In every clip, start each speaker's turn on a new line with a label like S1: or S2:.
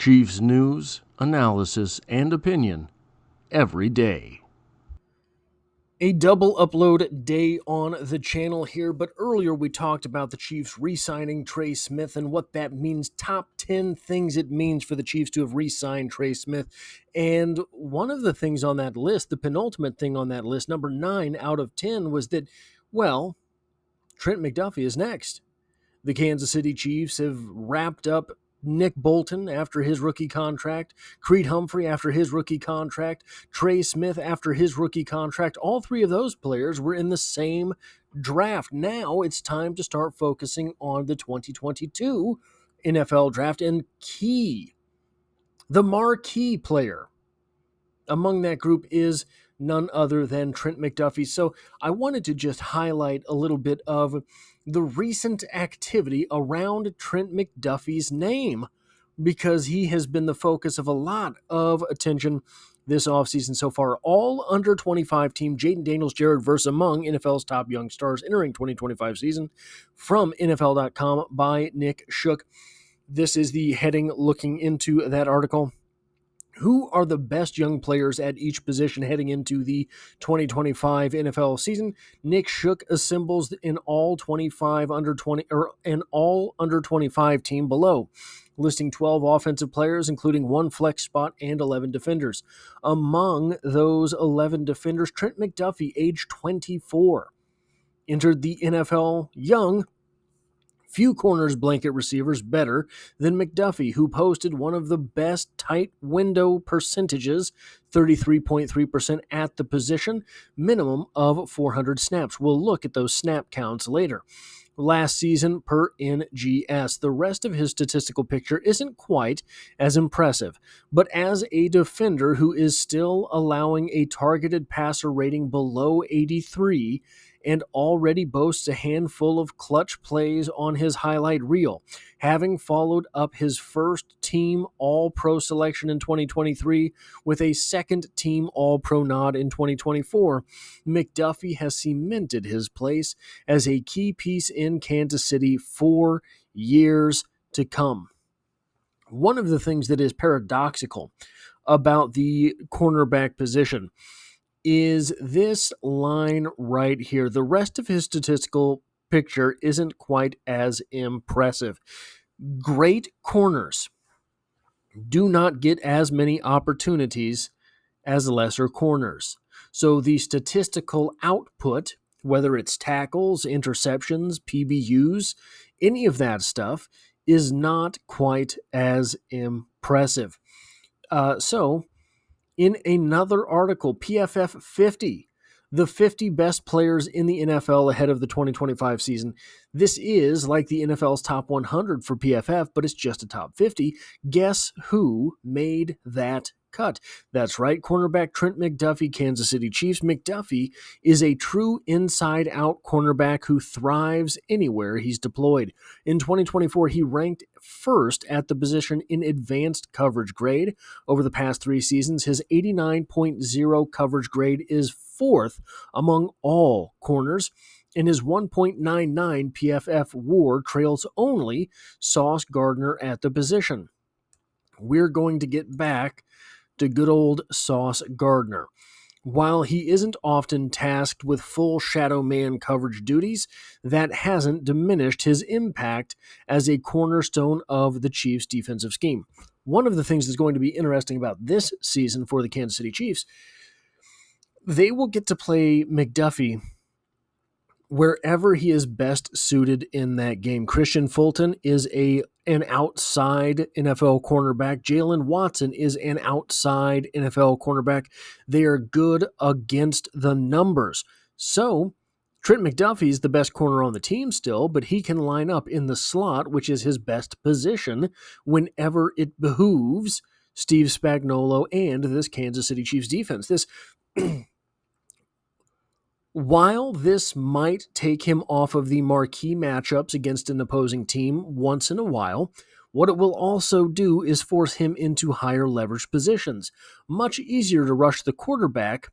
S1: Chiefs news, analysis, and opinion every day.
S2: A double upload day on the channel here, but earlier we talked about the Chiefs re-signing Trey Smith and what that means, top 10 things it means for the Chiefs to have re-signed Trey Smith. And one of the things on that list, the penultimate thing on that list, number 9 out of 10, was that, well, Trent McDuffie is next. The Kansas City Chiefs have wrapped up Nick Bolton after his rookie contract, Creed Humphrey after his rookie contract, Trey Smith after his rookie contract. All three of those players were in the same draft. Now it's time to start focusing on the 2022 NFL draft, and the marquee player among that group is none other than Trent McDuffie. So I wanted to just highlight a little bit of the recent activity around Trent McDuffie's name, because he has been the focus of a lot of attention this offseason so far. All under 25 team, Jaden Daniels, Jared Verse among NFL's top young stars entering 2025 season, from NFL.com by Nick Shook. This is the heading looking into that article. Who are the best young players at each position heading into the 2025 NFL season? Nick Shook assembles an all 25 under 20 or an all under 25 team below, listing 12 offensive players, including 1 flex spot and 11 defenders. Among those 11 defenders, Trent McDuffie, age 24, entered the NFL young. Few corners blanket receivers better than McDuffie, who posted one of the best tight window percentages, 33.3% at the position, minimum of 400 snaps. We'll look at those snap counts later. Last season per NGS. The rest of his statistical picture isn't quite as impressive, but as a defender who is still allowing a targeted passer rating below 83 and already boasts a handful of clutch plays on his highlight reel, having followed up his first team All-Pro selection in 2023 with a second team All-Pro nod in 2024, McDuffie has cemented his place as a key piece in Kansas City for years to come. One of the things that is paradoxical about the cornerback position is this line right here. The rest of his statistical picture isn't quite as impressive. Great corners do not get as many opportunities as lesser corners. So the statistical output, whether it's tackles, interceptions, PBUs, any of that stuff, is not quite as impressive. So in another article, PFF 50, the 50 best players in the NFL ahead of the 2025 season. This is like the NFL's top 100 for PFF, but it's just a top 50. Guess who made that cut? That's right, cornerback Trent McDuffie, Kansas City Chiefs. McDuffie is a true inside-out cornerback who thrives anywhere he's deployed. In 2024, he ranked first at the position in advanced coverage grade. Over the past 3 seasons, his 89.0 coverage grade is fourth among all corners, and his 1.99 PFF WAR trails only Sauce Gardner at the position. We're going to get back to good old Sauce Gardner. While he isn't often tasked with full shadow man coverage duties, that hasn't diminished his impact as a cornerstone of the Chiefs' defensive scheme. One of the things that's going to be interesting about this season for the Kansas City Chiefs, they will get to play McDuffie wherever he is best suited in that game. Christian Fulton is an outside NFL cornerback. Jalen Watson is an outside NFL cornerback. They are good against the numbers. So Trent McDuffie is the best corner on the team still, but he can line up in the slot, which is his best position, whenever it behooves Steve Spagnuolo and this Kansas City Chiefs defense. While this might take him off of the marquee matchups against an opposing team once in a while, what it will also do is force him into higher leverage positions. Much easier to rush the quarterback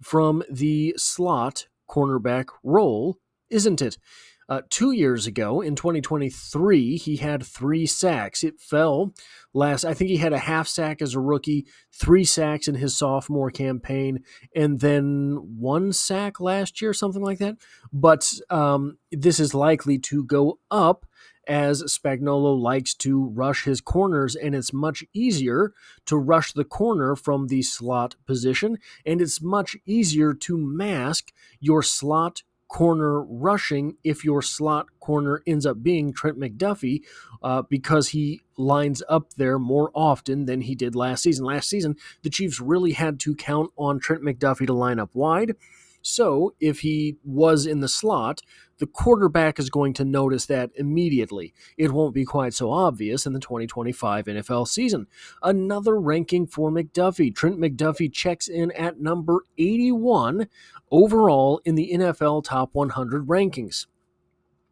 S2: from the slot cornerback role, isn't it? 2 years ago, in 2023, he had 3 sacks. It fell I think he had a half sack as a rookie, 3 sacks in his sophomore campaign, and then 1 sack last year, something like that. But this is likely to go up as Spagnuolo likes to rush his corners, and it's much easier to rush the corner from the slot position, and it's much easier to mask your slot corner rushing if your slot corner ends up being Trent McDuffie because he lines up there more often than he did last season. Last season, the Chiefs really had to count on Trent McDuffie to line up wide. So if he was in the slot, the quarterback is going to notice that immediately. It won't be quite so obvious in the 2025 NFL season. Another ranking for McDuffie. Trent McDuffie checks in at number 81 overall in the NFL Top 100 rankings.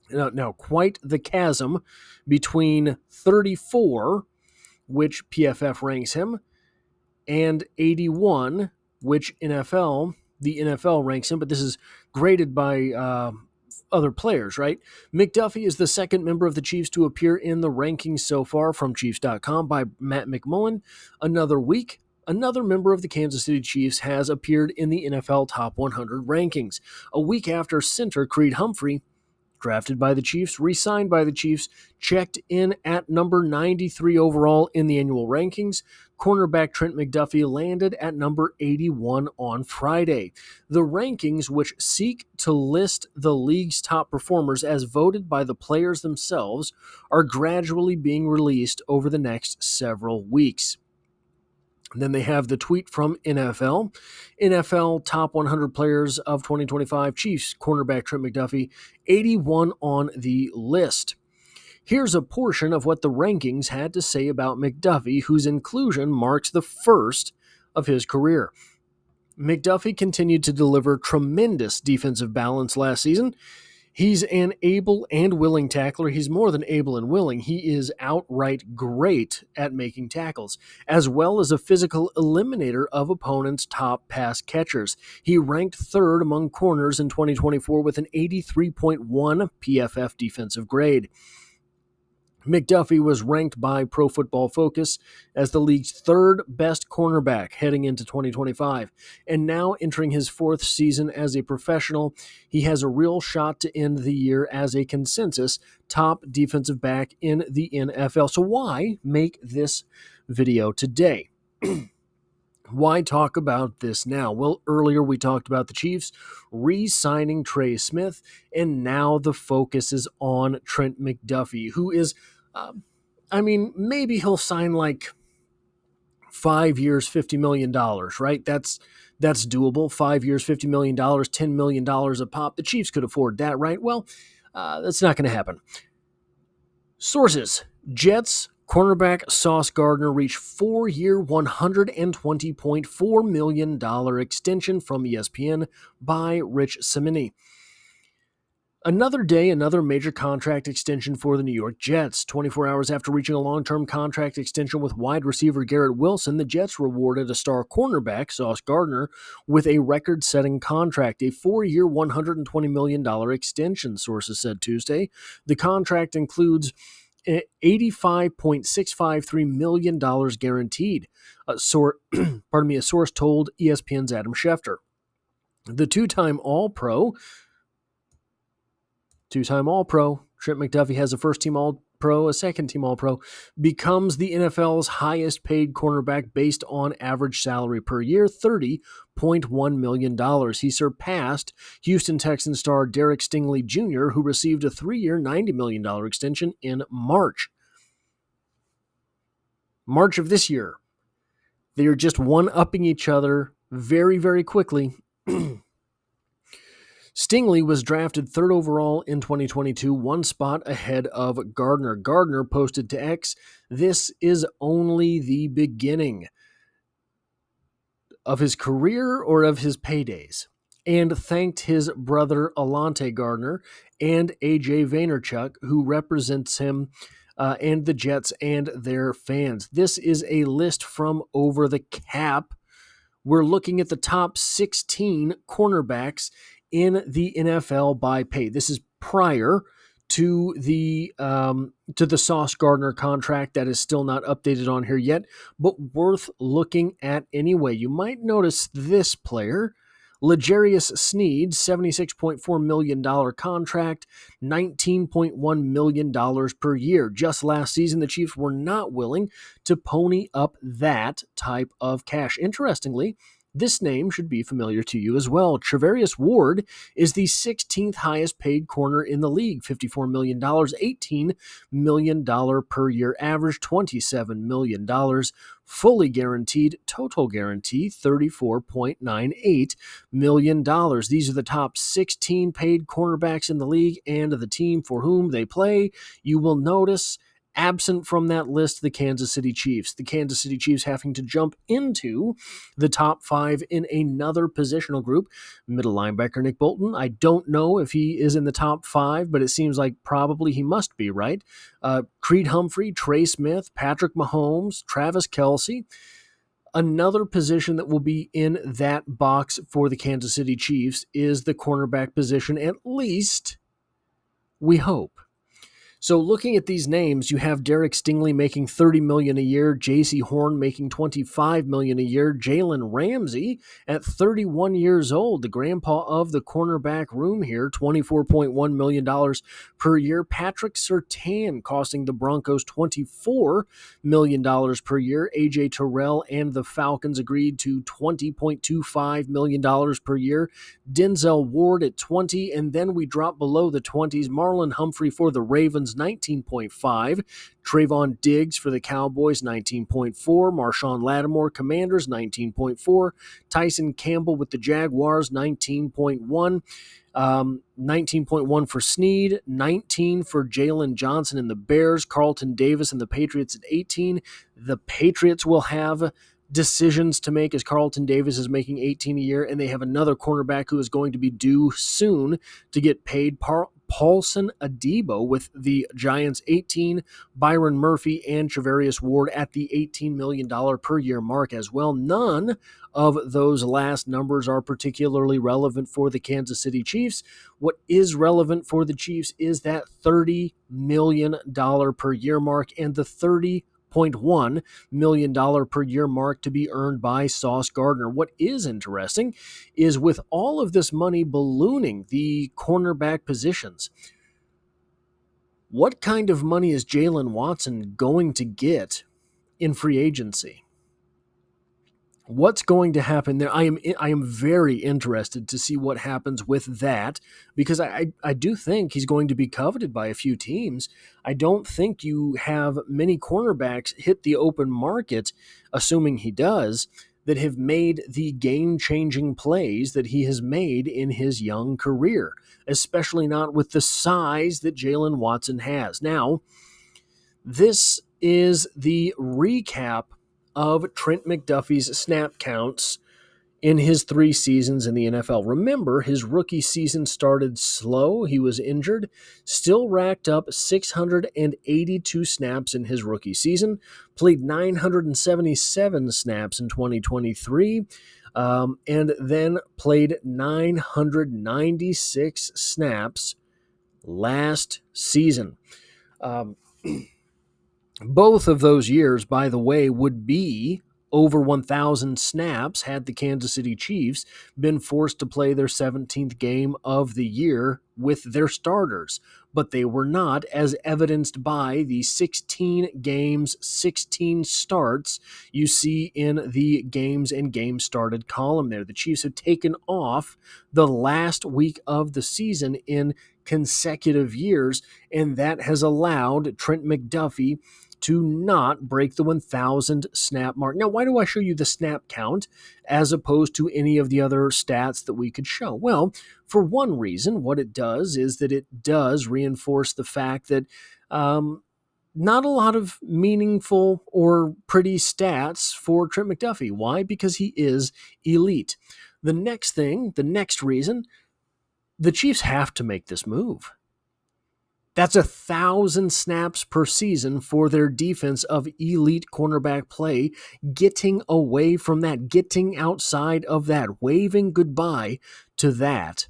S2: Now, quite the chasm between 34, which PFF ranks him, and 81, which the NFL ranks him, but this is graded by other players, right? McDuffie is the second member of the Chiefs to appear in the rankings so far from Chiefs.com by Matt McMullen. Another week, another member of the Kansas City Chiefs has appeared in the NFL Top 100 rankings. A week after center Creed Humphrey, drafted by the Chiefs, re-signed by the Chiefs, checked in at number 93 overall in the annual rankings. Cornerback Trent McDuffie landed at number 81 on Friday. The rankings, which seek to list the league's top performers as voted by the players themselves, are gradually being released over the next several weeks. Then they have the tweet from NFL. NFL top 100 players of 2025, Chiefs cornerback Trent McDuffie, 81 on the list. Here's a portion of what the rankings had to say about McDuffie, whose inclusion marks the first of his career. McDuffie continued to deliver tremendous defensive balance last season. He's an able and willing tackler. He's more than able and willing. He is outright great at making tackles, as well as a physical eliminator of opponents' top pass catchers. He ranked third among corners in 2024 with an 83.1 PFF defensive grade. McDuffie was ranked by Pro Football Focus as the league's third best cornerback heading into 2025. And now entering his 4th season as a professional, he has a real shot to end the year as a consensus top defensive back in the NFL. So why make this video today? Why talk about this now? Well, earlier we talked about the Chiefs re-signing Trey Smith, and now the focus is on Trent McDuffie, who is, maybe he'll sign like 5 years, $50 million, right? That's doable. 5 years, $50 million, $10 million a pop. The Chiefs could afford that, right? Well, that's not going to happen. Sources: Jets cornerback Sauce Gardner reached 4-year, $120.4 million extension from ESPN by Rich Cimini. Another day, another major contract extension for the New York Jets. 24 hours after reaching a long-term contract extension with wide receiver Garrett Wilson, the Jets rewarded a star cornerback, Sauce Gardner, with a record-setting contract, a 4-year, $120 million extension, sources said Tuesday. The contract includes $85.653 million guaranteed, a source told ESPN's Adam Schefter. The two-time All-Pro, Trent McDuffie has a first-team All-Pro, a second-team All-Pro, becomes the NFL's highest-paid cornerback based on average salary per year, $30.1 million. He surpassed Houston Texans star Derek Stingley Jr., who received a 3-year, $90 million extension in March of this year. They are just one-upping each other very, very quickly. Stingley was drafted 3rd overall in 2022, 1 spot ahead of Gardner. Gardner posted to X, "This is only the beginning of his career or of his paydays," and thanked his brother Alante Gardner and AJ Vaynerchuk, who represents him and the Jets and their fans. This is a list from Over the Cap. We're looking at the top 16 cornerbacks in the NFL by pay. This is prior to the Sauce Gardner contract that is still not updated on here yet, but worth looking at anyway. You might notice this player, L'Jarius Sneed, $76.4 million contract, $19.1 million per year. Just last season, the Chiefs were not willing to pony up that type of cash. Interestingly, this name should be familiar to you as well. Charvarius Ward is the 16th highest paid corner in the league, $54 million, $18 million per year average, $27 million fully guaranteed, total guarantee $34.98 million. These are the top 16 paid cornerbacks in the league and the team for whom they play. You will notice, absent from that list, the Kansas City Chiefs. The Kansas City Chiefs having to jump into the top 5 in another positional group. Middle linebacker Nick Bolton. I don't know if he is in the top 5, but it seems like probably he must be, right? Creed Humphrey, Trey Smith, Patrick Mahomes, Travis Kelce. Another position that will be in that box for the Kansas City Chiefs is the cornerback position, at least we hope. So looking at these names, you have Derek Stingley making $30 million a year, J.C. Horn making $25 million a year, Jalen Ramsey at 31 years old, the grandpa of the cornerback room here, $24.1 million per year, Patrick Surtain costing the Broncos $24 million per year, A.J. Terrell and the Falcons agreed to $20.25 million per year, Denzel Ward at 20, and then we drop below the 20s, Marlon Humphrey for the Ravens, 19.5, Trayvon Diggs for the Cowboys, 19.4, Marshawn Lattimore, Commanders, 19.4, Tyson Campbell with the Jaguars, 19.1, 19.1 for Sneed, 19 for Jalen Johnson and the Bears, Carlton Davis and the Patriots at 18. The Patriots will have decisions to make as Carlton Davis is making 18 a year, and they have another cornerback who is going to be due soon to get paid, Paulson Adebo with the Giants, 18, Byron Murphy and Charvarius Ward at the $18 million per year mark as well. None of those last numbers are particularly relevant for the Kansas City Chiefs. What is relevant for the Chiefs is that $30 million per year mark and the $30.1 million per year mark to be earned by Sauce Gardner. What is interesting is with all of this money ballooning the cornerback positions, what kind of money is Jalen Watson going to get in free agency? What's going to happen there? I am very interested to see what happens with that, because I do think he's going to be coveted by a few teams. I don't think you have many cornerbacks hit the open market, assuming he does, that have made the game-changing plays that he has made in his young career, especially not with the size that Jalen Watson has. Now, this is the recap of Trent McDuffie's snap counts in his 3 seasons in the NFL. Remember, his rookie season started slow. He was injured, still racked up 682 snaps in his rookie season, played 977 snaps in 2023, and then played 996 snaps last season. Both of those years, by the way, would be over 1,000 snaps had the Kansas City Chiefs been forced to play their 17th game of the year with their starters. But they were not, as evidenced by the 16 games, 16 starts you see in the games and games started column there. The Chiefs have taken off the last week of the season in consecutive years, and that has allowed Trent McDuffie to not break the 1,000 snap mark. Now, why do I show you the snap count as opposed to any of the other stats that we could show? Well, for one reason, what it does is that it does reinforce the fact that not a lot of meaningful or pretty stats for Trent McDuffie. Why? Because he is elite. The next thing, the next reason, the Chiefs have to make this move. That's 1,000 snaps per season for their defense of elite cornerback play, getting away from that, getting outside of that, waving goodbye to that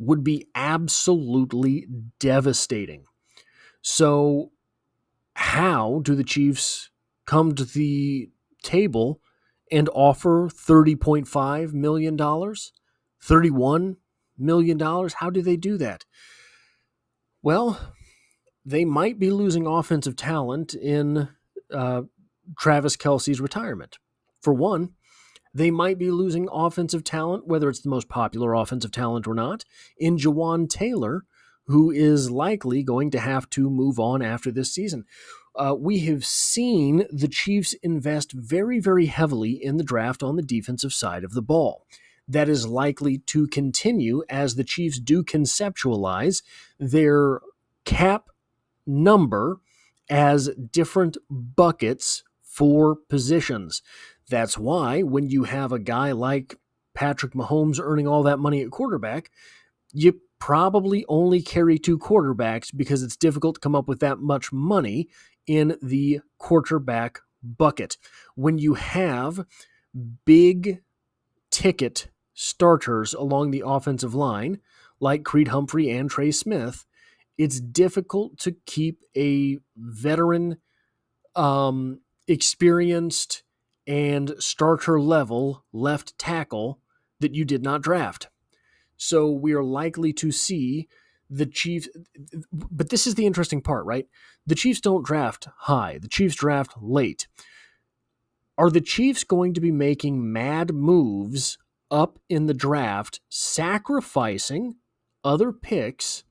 S2: would be absolutely devastating. So how do the Chiefs come to the table and offer $30.5 million, $31 million? How do they do that? Well, they might be losing offensive talent in Travis Kelce's retirement. For one, they might be losing offensive talent, whether it's the most popular offensive talent or not, in Jawan Taylor, who is likely going to have to move on after this season. We have seen the Chiefs invest very, very heavily in the draft on the defensive side of the ball. That is likely to continue as the Chiefs do conceptualize their cap number as different buckets for positions. That's why when you have a guy like Patrick Mahomes earning all that money at quarterback, you probably only carry 2 quarterbacks because it's difficult to come up with that much money in the quarterback bucket. When you have big ticket starters along the offensive line, like Creed Humphrey and Trey Smith, it's difficult to keep a veteran, experienced, and starter level left tackle that you did not draft. So we are likely to see the Chiefs, but this is the interesting part, right? The Chiefs don't draft high. The Chiefs draft late. Are the Chiefs going to be making mad moves up in the draft, sacrificing other picks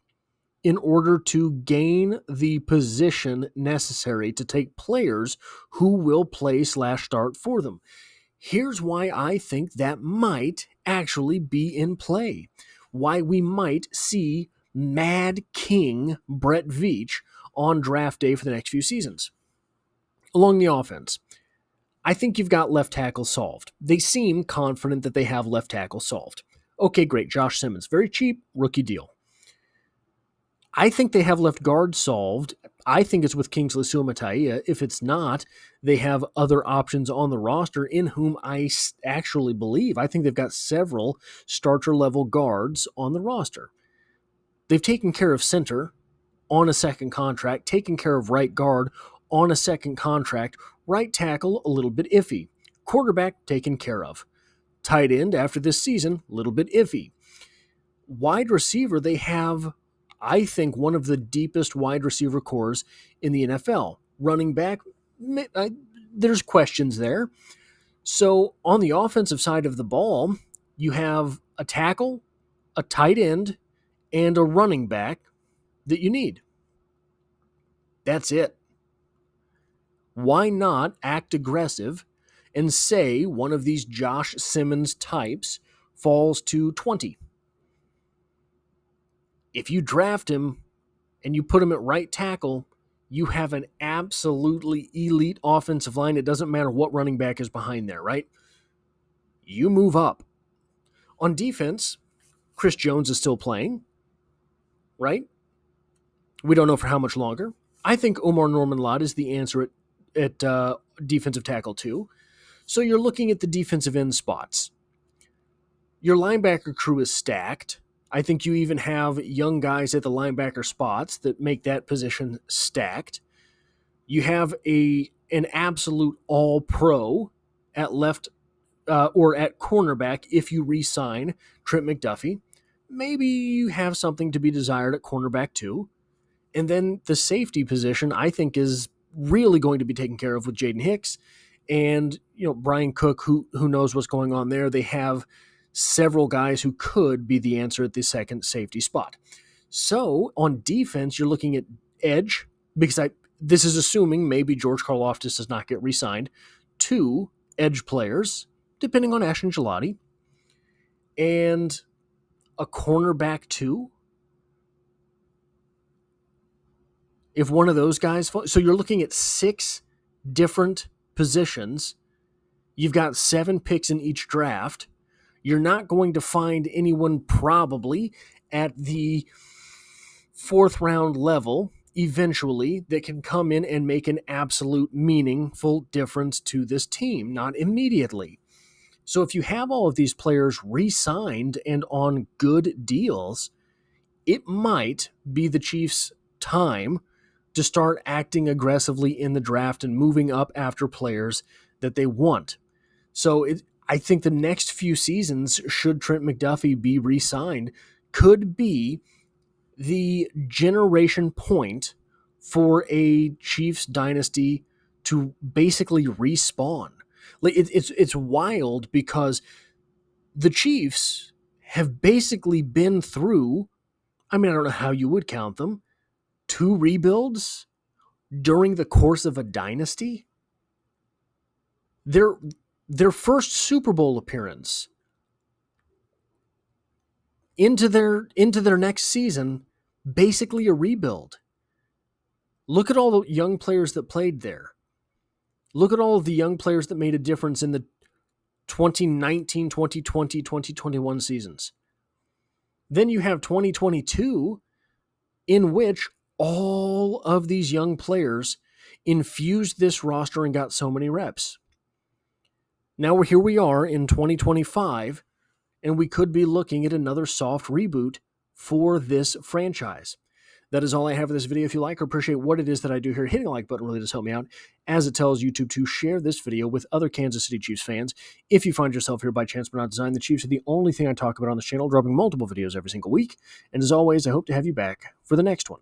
S2: in order to gain the position necessary to take players who will play/start for them? Here's why I think that might actually be in play. Why we might see Mad King Brett Veach on draft day for the next few seasons. Along the offense, I think you've got left tackle solved. They seem confident that they have left tackle solved. Okay, great. Josh Simmons, very cheap, rookie deal. I think they have left guard solved. I think it's with Kingsley Suamataia. If it's not, they have other options on the roster in whom I actually believe. I think they've got several starter-level guards on the roster. They've taken care of center on a second contract, taken care of right guard on a second contract, right tackle a little bit iffy, quarterback taken care of, tight end after this season a little bit iffy. Wide receiver, they have, I think, one of the deepest wide receiver cores in the NFL. Running back, there's questions there. So on the offensive side of the ball, you have a tackle, a tight end, and a running back that you need. That's it. Why not act aggressive and say one of these Josh Simmons types falls to 20? If you draft him and you put him at right tackle, you have an absolutely elite offensive line. It doesn't matter what running back is behind there, right? You move up. On defense, Chris Jones is still playing, right? We don't know for how much longer. I think Omar Norman-Lott is the answer at defensive tackle too. So you're looking at the defensive end spots. Your linebacker crew is stacked. I think you even have young guys at the linebacker spots that make that position stacked. You have an absolute all-pro at left or at cornerback if you re-sign Trent McDuffie. Maybe you have something to be desired at cornerback too. And then the safety position, I think, is really going to be taken care of with Jaden Hicks and Brian Cook, who knows what's going on there. They have several guys who could be the answer at the second safety spot. So on defense, you're looking at edge, because this is assuming maybe George Karlaftis does not get re-signed, 2 edge players, depending on Ashton Gelati, and a cornerback 2. If one of those guys falls, so you're looking at 6 different positions. You've got 7 picks in each draft. You're not going to find anyone probably at the 4th round level eventually that can come in and make an absolute meaningful difference to this team, not immediately. So if you have all of these players re-signed and on good deals, it might be the Chiefs' time to start acting aggressively in the draft and moving up after players that they want. So I think the next few seasons, should Trent McDuffie be re-signed, could be the generation point for a Chiefs dynasty to basically respawn. Like it's wild because the Chiefs have basically been through, I mean, I don't know how you would count them, 2 rebuilds during the course of a dynasty. Their first Super Bowl appearance into their next season, basically a rebuild. Look at all the young players that played there. Look at all of the young players that made a difference in the 2019, 2020, 2021 seasons. Then you have 2022, in which all of these young players infused this roster and got so many reps. Now here we are in 2025, and we could be looking at another soft reboot for this franchise. That is all I have for this video. If you like or appreciate what it is that I do here, hitting the like button really does help me out, as it tells YouTube to share this video with other Kansas City Chiefs fans. If you find yourself here by chance but not design, the Chiefs are the only thing I talk about on this channel, dropping multiple videos every single week. And as always, I hope to have you back for the next one.